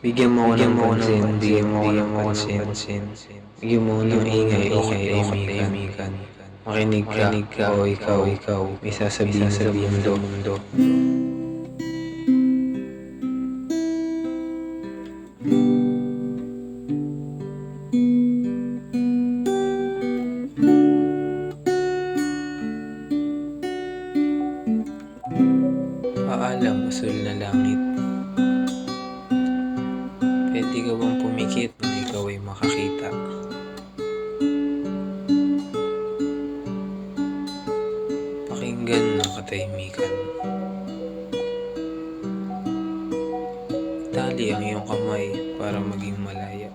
Bigyan mo ako ng pansin, bigyan mo ako ng pansin. Bigyan mo ako ng ingay o katahimikan. Makinig ka o ikaw, may sasabihin sa mundo. Paalam, asul na langit. Pwede ka bang pumikit nang ikaw ay makakita? Pakinggan ng katahimikan. Itali ang iyong kamay para maging malaya.